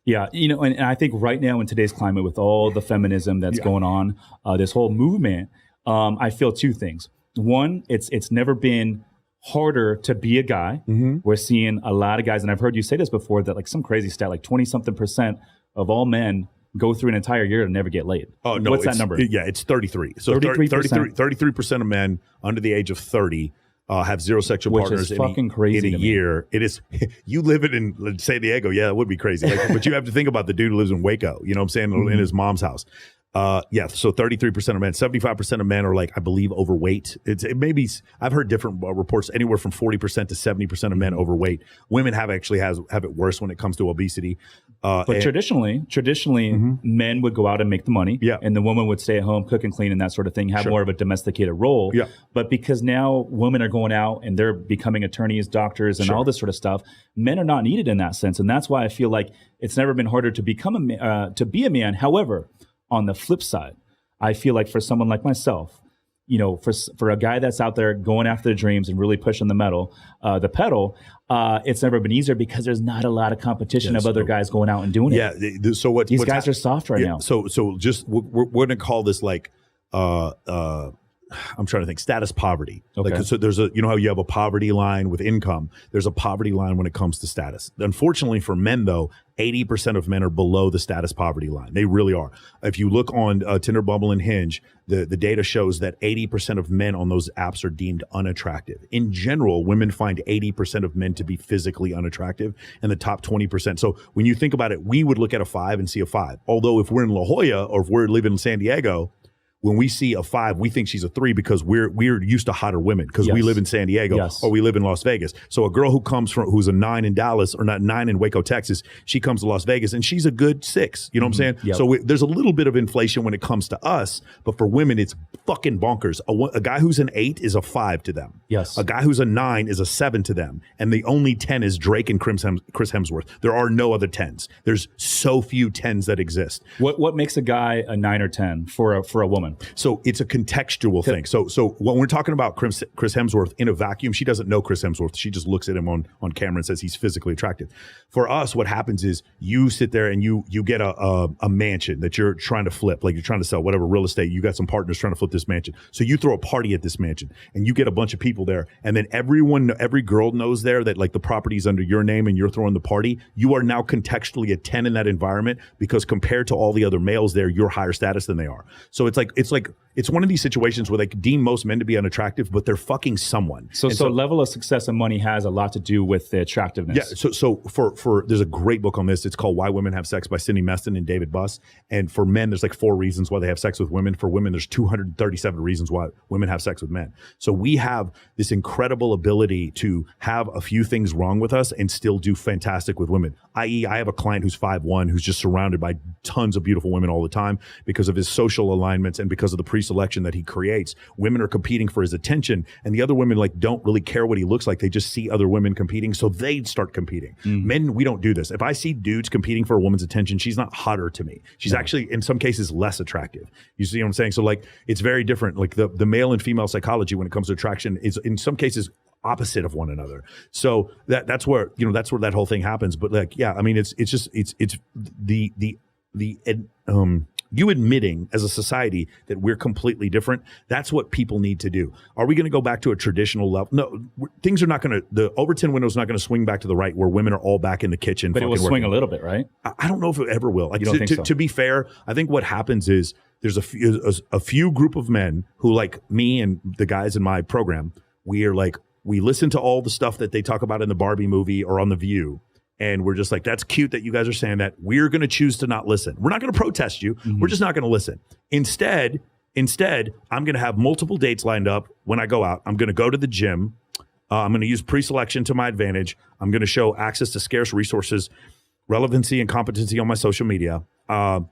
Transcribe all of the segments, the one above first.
Yeah, and I think right now in today's climate, with all the feminism that's going on, this whole movement, I feel two things. One, it's never been harder to be a guy. We're seeing a lot of guys, and I've heard you say this before, that like some crazy stat, like 20-something% of all men go through an entire year and never get laid. Oh no, what's that number? Yeah, it's 33. So 33% of men under the age of 30 have zero sexual Which partners is fucking crazy in a year. It is. You live it in San Diego. Yeah, it would be crazy. But you have to think about the dude who lives in Waco. You know what I'm saying? In his mom's house. So 33% of men, 75% of men are like, I believe, overweight. It may be, I've heard different reports, anywhere from 40% to 70% of men overweight. Women have it worse when it comes to obesity. But traditionally, men would go out and make the money, and the woman would stay at home, cook and clean, and that sort of thing, have more of a domesticated role. Yeah. But because now women are going out and they're becoming attorneys, doctors, and all this sort of stuff, men are not needed in that sense, and that's why I feel like it's never been harder to become to be a man. However, on the flip side, I feel like for someone like myself, for a guy that's out there going after the dreams and really pushing the pedal, it's never been easier because there's not a lot of competition of other guys going out and doing it. Yeah. So these guys are soft right now. So just we're going to call this like I'm trying to think, status poverty. Okay. Like, so there's how you have a poverty line with income. There's a poverty line when it comes to status. Unfortunately for men, though, 80% of men are below the status poverty line. They really are. If you look on Tinder, Bumble, and Hinge, the data shows that 80% of men on those apps are deemed unattractive. In general, women find 80% of men to be physically unattractive, and the top 20%. So when you think about it, we would look at a 5 and see a 5. Although if we're in La Jolla or if we're living in San Diego, when we see a 5, we think she's a 3 because we're used to hotter women because we live in San Diego or we live in Las Vegas. So a girl who's a 9 in Dallas or not 9 in Waco, Texas, she comes to Las Vegas and she's a good 6. You know what I'm saying? Yep. So there's a little bit of inflation when it comes to us, but for women, it's fucking bonkers. A guy who's an 8 is a 5 to them. Yes. A guy who's a 9 is a 7 to them. And the only 10 is Drake and Chris Hemsworth. There are no other 10s. There's so few 10s that exist. What makes a guy a 9 or 10 for a woman? So it's a contextual thing. So when we're talking about Chris Hemsworth in a vacuum, she doesn't know Chris Hemsworth. She just looks at him on camera and says he's physically attractive. For us, what happens is you sit there and you get a mansion that you're trying to flip, like you're trying to sell whatever real estate. You got some partners trying to flip this mansion. So you throw a party at this mansion and you get a bunch of people there. And then every girl knows there that like the property's under your name and you're throwing the party. You are now contextually a 10 in that environment because compared to all the other males there, you're higher status than they are. So it's one of these situations where they deem most men to be unattractive, but they're fucking someone. So level of success and money has a lot to do with the attractiveness. Yeah. So for there's a great book on this. It's called Why Women Have Sex by Cindy Meston and David Buss. And for men, there's like 4 reasons why they have sex with women. For women, there's 237 reasons why women have sex with men. So we have this incredible ability to have a few things wrong with us and still do fantastic with women. I.e., I have a client who's 5'1", who's just surrounded by tons of beautiful women all the time because of his social alignments and because of the pre-selection that he creates. Women are competing for his attention, and the other women like don't really care what he looks like. They just see other women competing, so they start competing. Men, we don't do this. If I see dudes competing for a woman's attention, she's not hotter to me. She's actually, in some cases, less attractive. You see what I'm saying? So like, it's very different. Like the male and female psychology when it comes to attraction is in some cases opposite of one another. So that's where that whole thing happens. But like, yeah, I mean, it's you admitting as a society that we're completely different. That's what people need to do. Are we going to go back to a traditional level? No, things are not going to, the Overton window is not going to swing back to the right where women are all back in the kitchen. But it will swing a little bit, right? I don't know if it ever will. Like, so? To be fair, I think what happens is there's a few group of men who, like me and the guys in my program, we listen to all the stuff that they talk about in the Barbie movie or on The View. And we're just like, that's cute that you guys are saying that. We're going to choose to not listen. We're not going to protest you. We're just not going to listen. Instead, I'm going to have multiple dates lined up when I go out. I'm going to go to the gym. I'm going to use pre-selection to my advantage. I'm going to show access to scarce resources, relevancy, and competency on my social media.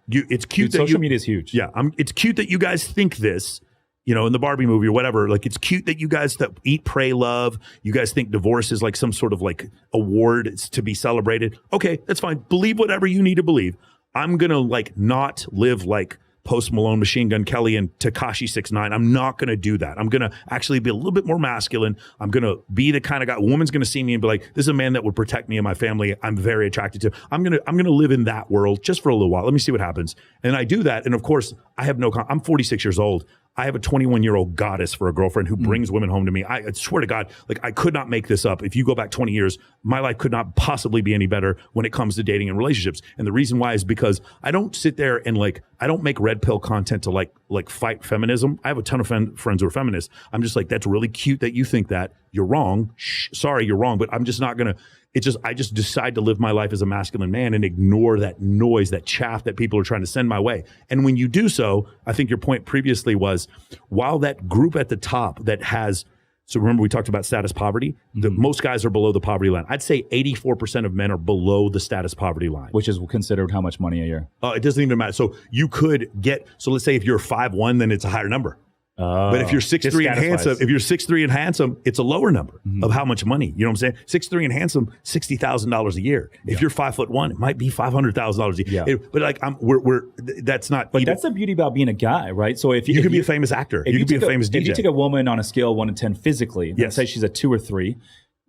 It's cute that social media is huge. Yeah, it's cute that you guys think this. In the Barbie movie or whatever, like it's cute that you guys that eat, pray, love, you guys think divorce is like some sort of like award it's to be celebrated. Okay, that's fine. Believe whatever you need to believe. I'm going to like not live like Post Malone, Machine Gun Kelly, and Tekashi 6ix9ine. I'm not going to do that. I'm going to actually be a little bit more masculine. I'm going to be the kind of guy, a woman's going to see me and be like, this is a man that would protect me and my family. I'm very attracted to. I'm going to live in that world just for a little while. Let me see what happens. And I do that. And of course, I have I'm 46 years old. I have a 21-year-old goddess for a girlfriend who brings women home to me. I swear to God, like, I could not make this up. If you go back 20 years, my life could not possibly be any better when it comes to dating and relationships. And the reason why is because I don't sit there and I don't make red pill content to like fight feminism. I have a ton of friends who are feminists. I'm just like, that's really cute that you think that. You're wrong. Sorry, you're wrong. But I'm just not going to. I just decide to live my life as a masculine man and ignore that noise, that chaff that people are trying to send my way. And when you do so, I think your point previously was, while that group at the top that has, so remember we talked about status poverty, most guys are below the poverty line. I'd say 84% of men are below the status poverty line. Which is considered how much money a year? It doesn't even matter. So you could so let's say if you're 5'1", then it's a higher number. But if you're 6'3" and handsome, it's a lower number of how much money. You know what I'm saying? 6'3" and handsome, $60,000 a year. If you're 5'1", it might be $500,000 a year. Yeah. But like that's not. But that's the beauty about being a guy, right? So if you could be a famous actor, you could be a famous DJ. If you take a woman on a scale of 1 to 10 physically, let's say she's a 2 or 3.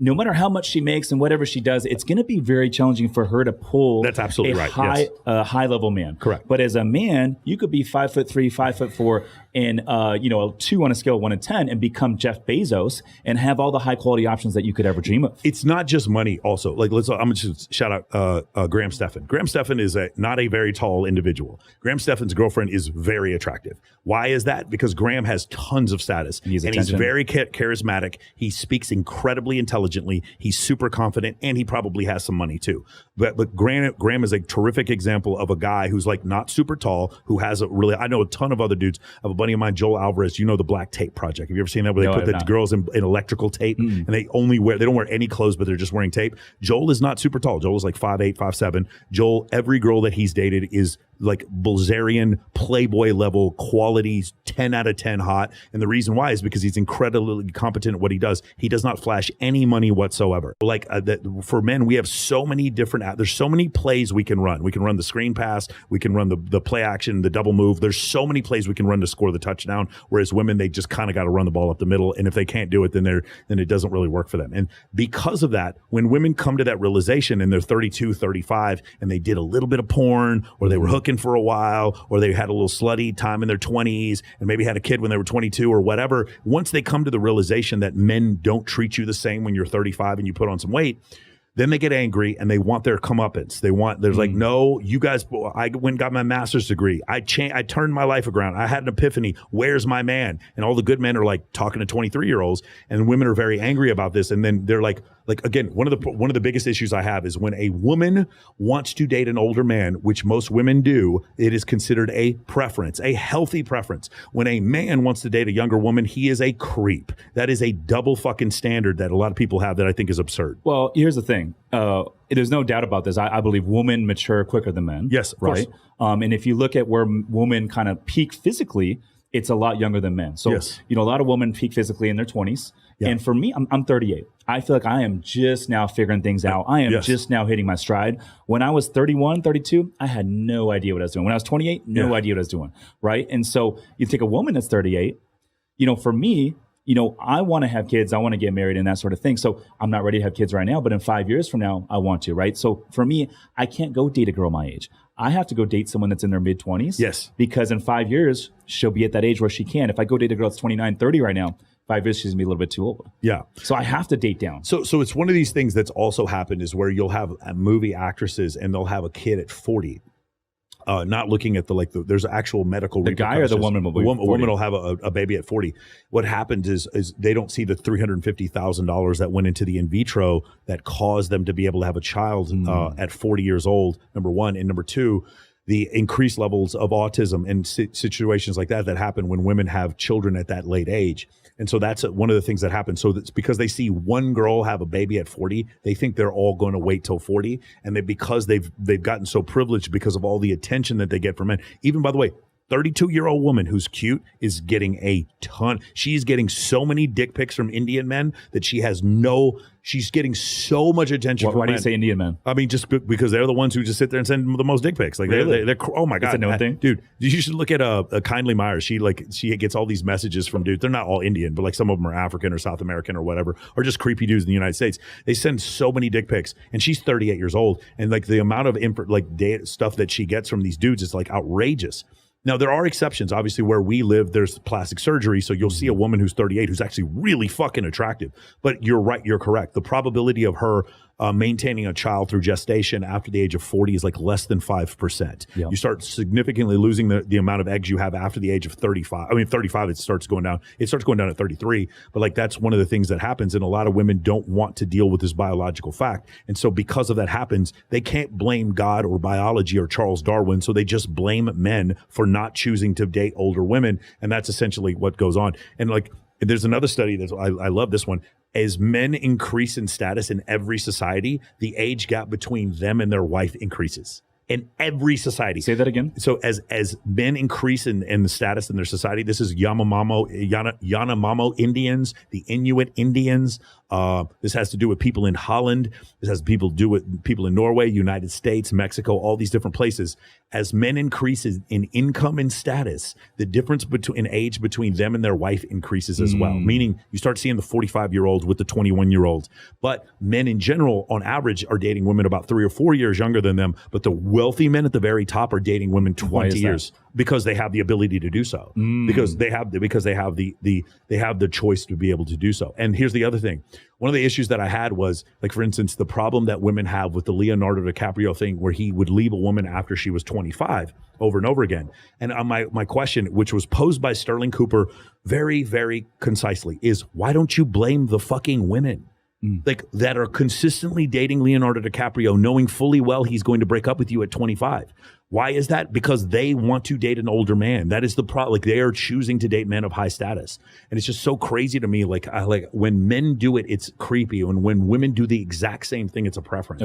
No matter how much she makes and whatever she does, it's going to be very challenging for her to pull. That's absolutely right. High level man. Correct. But as a man, you could be 5'3", 5'4", and a 2 on a scale of 1 to 10, and become Jeff Bezos and have all the high quality options that you could ever dream of. It's not just money. Also, I'm going to shout out Graham Stephan. Graham Stephan is not a very tall individual. Graham Stephan's girlfriend is very attractive. Why is that? Because Graham has tons of status, and he's very charismatic. He speaks incredibly intelligently. He's super confident, and he probably has some money too. But Graham is a terrific example of a guy who's like not super tall, who has I know a ton of other dudes. I have a buddy of mine, Joel Alvarez. You know the Black Tape Project. Have you ever seen that, where they put the girls in electrical tape and they don't wear any clothes, but they're just wearing tape? Joel is not super tall. Joel is like 5'8", 5'7". Joel, every girl that he's dated is like Bilzerian Playboy level qualities, 10 out of 10 hot. And the reason why is because he's incredibly competent at what he does. He does not flash any money whatsoever. Like for men, we have so many there's so many plays we can run. We can run the screen pass. We can run the play action, the double move. There's so many plays we can run to score the touchdown. Whereas women, they just kind of got to run the ball up the middle. And if they can't do it, then it doesn't really work for them. And because of that, when women come to that realization and they're 32, 35, and they did a little bit of porn, or they were hooking for a while, or they had a little slutty time in their 20s and maybe had a kid when they were 22 or whatever, once they come to the realization that men don't treat you the same when you're 35 and you put on some weight, then they get angry and they want their comeuppance. There's like, no, you guys, I went and got my master's degree. I turned my life around. I had an epiphany. Where's my man? And all the good men are like talking to 23-year-olds, and women are very angry about this. And then they're like again, one of the biggest issues I have is when a woman wants to date an older man, which most women do, it is considered a preference, a healthy preference. When a man wants to date a younger woman, he is a creep. That is a double fucking standard that a lot of people have that I think is absurd. Well, here's the thing. There's no doubt about this. I believe women mature quicker than men. Yes, of right. course. And if you look at where women kind of peak physically, it's a lot younger than men. So, yes. A lot of women peak physically in their 20s. Yeah. And for me, I'm 38. I feel like I am just now figuring things out. I am just now hitting my stride. When I was 31, 32, I had no idea what I was doing. When I was 28, no idea what I was doing. Right. And so you take a woman that's 38, for me, I want to have kids. I want to get married and that sort of thing. So I'm not ready to have kids right now, but in 5 years from now, I want to, right? So for me, I can't go date a girl my age. I have to go date someone that's in their mid-20s. Yes. Because in 5 years, she'll be at that age where she can. If I go date a girl that's 29, 30 right now, 5 years, she's going to be a little bit too old. Yeah. So I have to date down. So it's one of these things that's also happened is where you'll have movie actresses and they'll have a kid at 40. Not looking at there's actual medical. The guy or the woman will be 40. A woman will have a baby at 40. What happens is they don't see the $350,000 that went into the in vitro that caused them to be able to have a child at 40 years old. Number one, and number two, the increased levels of autism and situations like that happen when women have children at that late age. And so that's one of the things that happens. So that's because they see one girl have a baby at 40, they think they're all going to wait till 40. And because they've gotten so privileged because of all the attention that they get from men. Even, by the way, 32-year-old woman who's cute is getting a ton. She's getting so many dick pics from Indian men that she's getting so much attention from Why do men. you say Indian men? I mean, just because they're the ones who just sit there and send the most dick pics. Like Really? they're oh my God. It's a known thing? Dude, you should look at a Kindly Myers. She gets all these messages from dudes. They're not all Indian, but like some of them are African or South American or whatever, or just creepy dudes in the United States. They send so many dick pics, and she's 38 years old, and like the amount of stuff that she gets from these dudes is like outrageous. Now, there are exceptions. Obviously, where we live, there's plastic surgery. So you'll see a woman who's 38 who's actually really fucking attractive. But you're right. You're correct. The probability of her maintaining a child through gestation after the age of 40 is like less than 5%. Yeah. You start significantly losing the amount of eggs you have after the age of 35. I mean, 35, it starts going down. It starts going down at 33. But like that's one of the things that happens. And a lot of women don't want to deal with this biological fact. And so because of that happens, they can't blame God or biology or Charles Darwin. So they just blame men for not choosing to date older women. And that's essentially what goes on. And like, there's another study that I love this one. As men increase in status in every society, the age gap between them and their wife increases. In every society. Say that again. So as men increase in the status in their society, this is Yanomamo Indians, the Inuit Indians. This has to do with people in Holland. This has to do with people in Norway, United States, Mexico, all these different places. As men increase in income and status, the difference in age between them and their wife increases as well. Meaning you start seeing the 45-year-olds with the 21-year-olds. But men in general, on average, are dating women about 3 or 4 years younger than them. But the wealthy men at the very top are dating women 20 years because they have the ability to do so. Because they have the choice to be able to do so. And here's the other thing. One of the issues that I had was, like, for instance, the problem that women have with the Leonardo DiCaprio thing where he would leave a woman after she was 25 over and over again. And my question, which was posed by Sterling Cooper very, very concisely, is why don't you blame the fucking women? Like that are consistently dating Leonardo DiCaprio, knowing fully well he's going to break up with you at 25. Why is that? Because they want to date an older man. That is the problem. Like they are choosing to date men of high status, and it's just so crazy to me. Like when men do it, it's creepy, and when women do the exact same thing, it's a preference.